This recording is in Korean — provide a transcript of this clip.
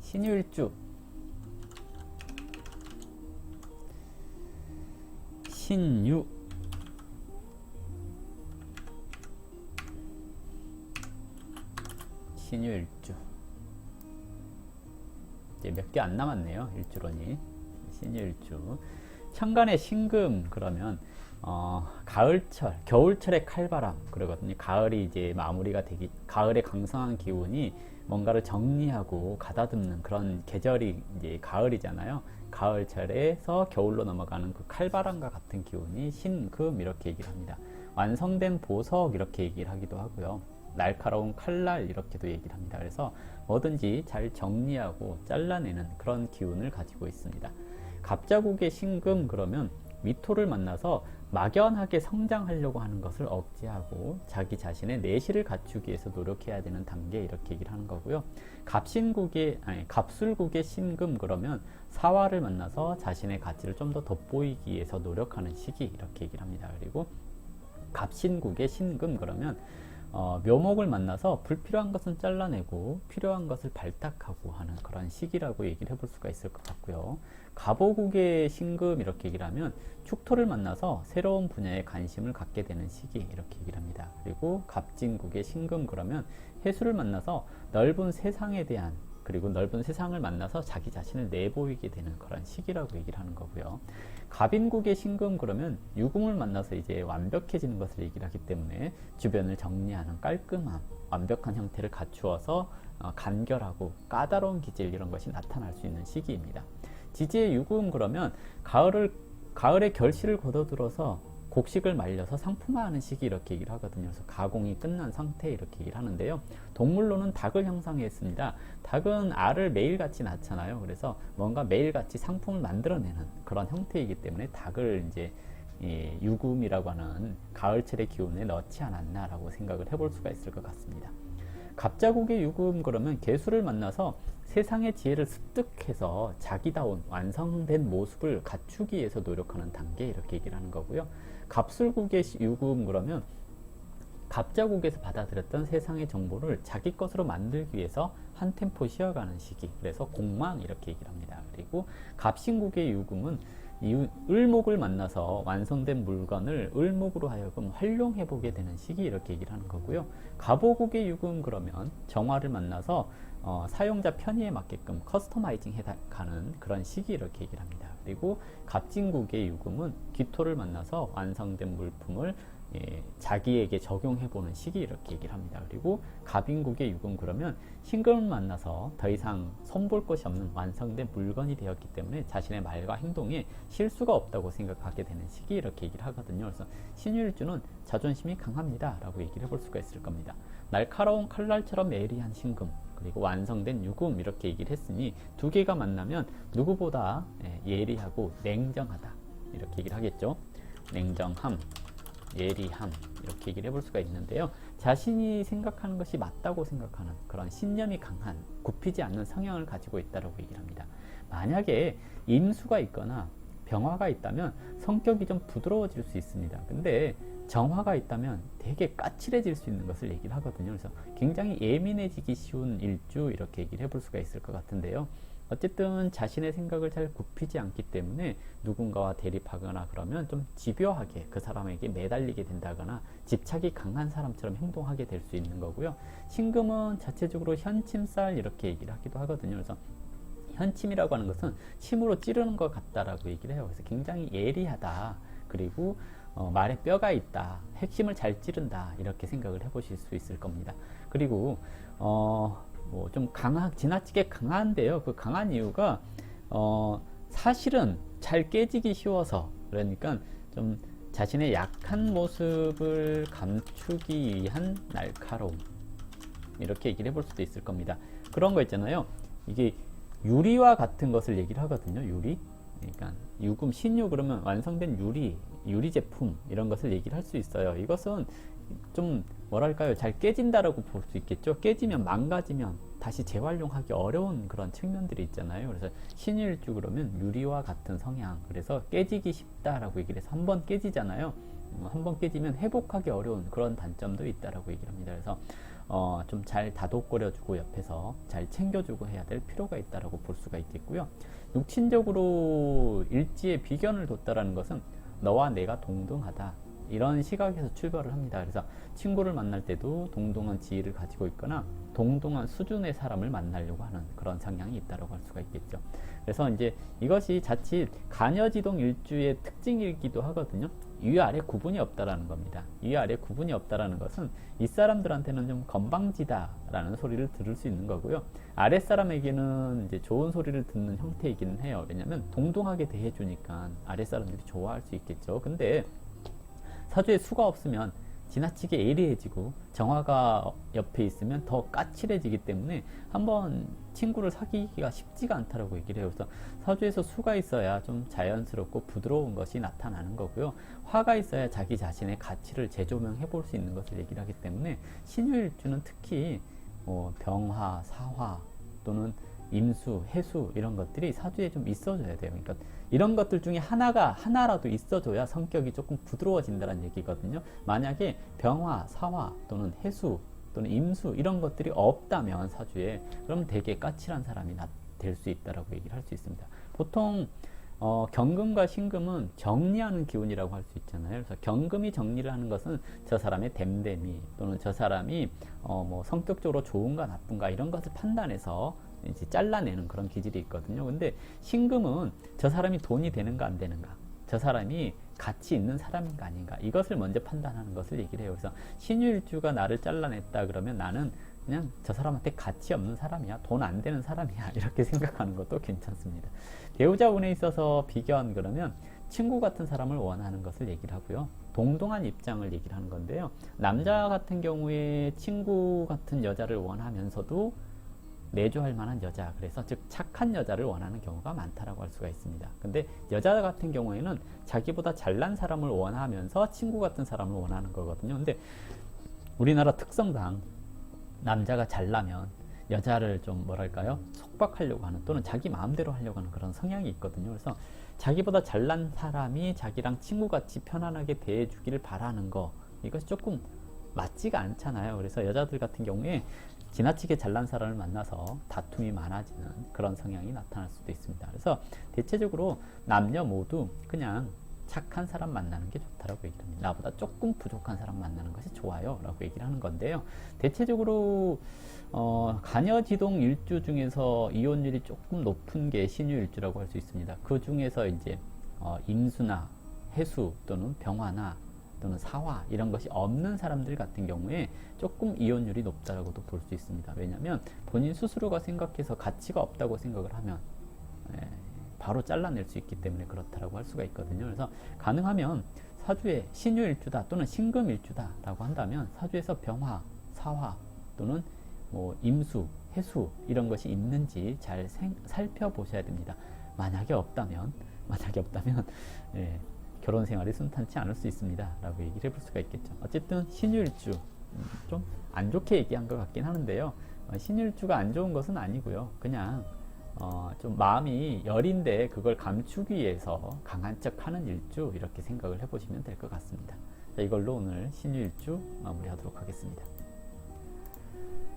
신유일주, 신유, 신유일주. 이제 몇 개 안 남았네요. 일주론이. 신유일주. 천간의 신금 그러면 가을철, 겨울철의 칼바람 그러거든요. 가을이 이제 마무리가 되기, 가을의 강성한 기운이 뭔가를 정리하고 가다듬는 그런 계절이 이제 가을이잖아요. 가을철에서 겨울로 넘어가는 그 칼바람과 같은 기운이 신금 이렇게 얘기를 합니다. 완성된 보석 이렇게 얘기를 하기도 하고요. 날카로운 칼날 이렇게도 얘기를 합니다. 그래서 뭐든지 잘 정리하고 잘라내는 그런 기운을 가지고 있습니다. 갑자국의 신금 그러면 미토를 만나서 막연하게 성장하려고 하는 것을 억제하고 자기 자신의 내실을 갖추기 위해서 노력해야 되는 단계 이렇게 얘기를 하는 거고요. 갑술국의 신금 그러면 사화를 만나서 자신의 가치를 좀 더 돋보이기 위해서 노력하는 시기 이렇게 얘기를 합니다. 그리고 갑신국의 신금 그러면 묘목을 만나서 불필요한 것은 잘라내고 필요한 것을 발탁하고 하는 그런 시기라고 얘기를 해볼 수가 있을 것 같고요. 갑오국의 신금 이렇게 얘기를 하면 축토를 만나서 새로운 분야에 관심을 갖게 되는 시기 이렇게 얘기를 합니다. 그리고 갑진국의 신금 그러면 해수를 만나서 넓은 세상에 대한, 그리고 넓은 세상을 만나서 자기 자신을 내보이게 되는 그런 시기라고 얘기를 하는 거고요. 갑인국의 신금 그러면 유금을 만나서 이제 완벽해지는 것을 얘기를 하기 때문에 주변을 정리하는 깔끔함, 완벽한 형태를 갖추어서 간결하고 까다로운 기질 이런 것이 나타날 수 있는 시기입니다. 지지의 유금 그러면 가을에 결실을 거둬들어서 곡식을 말려서 상품화하는 시기 이렇게 얘기를 하거든요. 그래서 가공이 끝난 상태 이렇게 얘기를 하는데요. 동물로는 닭을 형상했습니다. 닭은 알을 매일같이 낳잖아요. 그래서 뭔가 매일같이 상품을 만들어내는 그런 형태이기 때문에 닭을 이제 유금이라고 하는 가을철의 기운에 넣지 않았나라고 생각을 해볼 수가 있을 것 같습니다. 갑자국의 유금 그러면 개수를 만나서 세상의 지혜를 습득해서 자기다운 완성된 모습을 갖추기 위해서 노력하는 단계 이렇게 얘기를 하는 거고요. 갑술국의 유금 그러면 갑자국에서 받아들였던 세상의 정보를 자기 것으로 만들기 위해서 한 템포 쉬어가는 시기, 그래서 공망 이렇게 얘기를 합니다. 그리고 갑신국의 유금은 을목을 만나서 완성된 물건을 을목으로 하여금 활용해 보게 되는 시기 이렇게 얘기를 하는 거고요. 갑오국의 유금 그러면 정화를 만나서 사용자 편의에 맞게끔 커스터마이징 해가는 그런 시기 이렇게 얘기를 합니다. 그리고 갑진국의 유금은 기토를 만나서 완성된 물품을 자기에게 적용해보는 시기 이렇게 얘기를 합니다. 그리고 갑인국의 유금 그러면 신금을 만나서 더 이상 손볼 것이 없는 완성된 물건이 되었기 때문에 자신의 말과 행동에 실수가 없다고 생각하게 되는 시기 이렇게 얘기를 하거든요. 그래서 신유일주는 자존심이 강합니다 라고 얘기를 해볼 수가 있을 겁니다. 날카로운 칼날처럼 예리한 신금 그리고 완성된 유금 이렇게 얘기를 했으니 두 개가 만나면 누구보다 예리하고 냉정하다 이렇게 얘기를 하겠죠. 냉정함, 예리함 이렇게 얘기를 해볼 수가 있는데요. 자신이 생각하는 것이 맞다고 생각하는 그런 신념이 강한 굽히지 않는 성향을 가지고 있다고 얘기를 합니다. 만약에 임수가 있거나 병화가 있다면 성격이 좀 부드러워질 수 있습니다. 근데 정화가 있다면 되게 까칠해질 수 있는 것을 얘기를 하거든요. 그래서 굉장히 예민해지기 쉬운 일주 이렇게 얘기를 해볼 수가 있을 것 같은데요. 어쨌든 자신의 생각을 잘 굽히지 않기 때문에 누군가와 대립하거나 그러면 좀 집요하게 그 사람에게 매달리게 된다거나 집착이 강한 사람처럼 행동하게 될 수 있는 거고요. 신금은 자체적으로 현침살 이렇게 얘기를 하기도 하거든요. 그래서 현침이라고 하는 것은 침으로 찌르는 것 같다라고 얘기를 해요. 그래서 굉장히 예리하다. 그리고 말에 뼈가 있다. 핵심을 잘 찌른다. 이렇게 생각을 해보실 수 있을 겁니다. 그리고 좀 지나치게 강한데요. 그 강한 이유가 사실은 잘 깨지기 쉬워서, 그러니까 좀 자신의 약한 모습을 감추기 위한 날카로움 이렇게 얘기를 해볼 수도 있을 겁니다. 그런 거 있잖아요. 이게 유리와 같은 것을 얘기를 하거든요. 유리. 그러니까 유금, 신유 그러면 완성된 유리 제품 이런 것을 얘기를 할 수 있어요. 이것은 좀 뭐랄까요, 잘 깨진다라고 볼 수 있겠죠. 깨지면, 망가지면 다시 재활용하기 어려운 그런 측면들이 있잖아요. 그래서 신유일주 그러면 유리와 같은 성향, 그래서 깨지기 쉽다라고 얘기를 해서 한번 깨지잖아요. 한번 깨지면 회복하기 어려운 그런 단점도 있다라고 얘기를 합니다. 그래서 좀 잘 다독거려주고 옆에서 잘 챙겨주고 해야 될 필요가 있다라고 볼 수가 있겠고요. 육친적으로 일지에 비견을 뒀다라는 것은 너와 내가 동등하다, 이런 시각에서 출발을 합니다. 그래서 친구를 만날 때도 동등한 지위를 가지고 있거나 동등한 수준의 사람을 만나려고 하는 그런 성향이 있다고 할 수가 있겠죠. 그래서 이제 이것이 자칫 간여지동 일주의 특징이기도 하거든요. 위아래 구분이 없다라는 겁니다. 위아래 구분이 없다라는 것은 이 사람들한테는 좀 건방지다라는 소리를 들을 수 있는 거고요. 아랫 사람에게는 이제 좋은 소리를 듣는 형태이기는 해요. 왜냐하면 동등하게 대해주니까 아랫 사람들이 좋아할 수 있겠죠. 근데 사주에 수가 없으면 지나치게 예리해지고 정화가 옆에 있으면 더 까칠해지기 때문에 한번 친구를 사귀기가 쉽지가 않다라고 얘기를 해요. 그래서 사주에서 수가 있어야 좀 자연스럽고 부드러운 것이 나타나는 거고요. 화가 있어야 자기 자신의 가치를 재조명해 볼 수 있는 것을 얘기를 하기 때문에 신유일주는 특히 병화, 사화 또는 임수, 해수 이런 것들이 사주에 좀 있어줘야 돼요. 그러니까 이런 것들 중에 하나라도 있어줘야 성격이 조금 부드러워진다는 얘기거든요. 만약에 병화, 사화 또는 해수 또는 임수 이런 것들이 없다면 사주에, 그럼 되게 까칠한 사람이 될 수 있다라고 얘기를 할 수 있습니다. 보통 경금과 신금은 정리하는 기운이라고 할 수 있잖아요. 그래서 경금이 정리를 하는 것은 저 사람의 됨됨이 또는 저 사람이 뭐 성격적으로 좋은가 나쁜가 이런 것을 판단해서 이제 잘라내는 그런 기질이 있거든요. 근데 신금은 저 사람이 돈이 되는가 안 되는가, 저 사람이 가치 있는 사람인가 아닌가, 이것을 먼저 판단하는 것을 얘기를 해요. 그래서 신유일주가 나를 잘라냈다 그러면 나는 그냥 저 사람한테 가치 없는 사람이야, 돈 안 되는 사람이야, 이렇게 생각하는 것도 괜찮습니다. 배우자 운에 있어서 비견 그러면 친구 같은 사람을 원하는 것을 얘기를 하고요. 동등한 입장을 얘기를 하는 건데요. 남자 같은 경우에 친구 같은 여자를 원하면서도 내조할 만한 여자, 그래서 즉 착한 여자를 원하는 경우가 많다라고 할 수가 있습니다. 근데 여자 같은 경우에는 자기보다 잘난 사람을 원하면서 친구 같은 사람을 원하는 거거든요. 근데 우리나라 특성상 남자가 잘나면 여자를 좀 뭐랄까요, 속박하려고 하는 또는 자기 마음대로 하려고 하는 그런 성향이 있거든요. 그래서 자기보다 잘난 사람이 자기랑 친구같이 편안하게 대해주기를 바라는 거, 이것이 조금 맞지가 않잖아요. 그래서 여자들 같은 경우에 지나치게 잘난 사람을 만나서 다툼이 많아지는 그런 성향이 나타날 수도 있습니다. 그래서 대체적으로 남녀 모두 그냥 착한 사람 만나는 게 좋다라고 얘기를 합니다. 나보다 조금 부족한 사람 만나는 것이 좋아요 라고 얘기를 하는 건데요. 대체적으로 간여지동 일주 중에서 이혼율이 조금 높은 게 신유일주라고 할 수 있습니다. 그 중에서 이제 임수나 해수 또는 병화나 또는 사화 이런 것이 없는 사람들 같은 경우에 조금 이혼율이 높다라고도 볼 수 있습니다. 왜냐하면 본인 스스로가 생각해서 가치가 없다고 생각을 하면 바로 잘라낼 수 있기 때문에 그렇다라고 할 수가 있거든요. 그래서 가능하면 사주에 신유일주다 또는 신금일주다라고 한다면 사주에서 병화, 사화 또는 뭐 임수, 해수 이런 것이 있는지 잘 살펴보셔야 됩니다. 만약에 없다면 결혼 생활이 순탄치 않을 수 있습니다 라고 얘기를 해볼 수가 있겠죠. 어쨌든 신유일주 좀 안 좋게 얘기한 것 같긴 하는데요. 신유일주가 안 좋은 것은 아니고요. 그냥 좀 마음이 여린데 그걸 감추기 위해서 강한 척 하는 일주, 이렇게 생각을 해보시면 될 것 같습니다. 자, 이걸로 오늘 신유일주 마무리하도록 하겠습니다.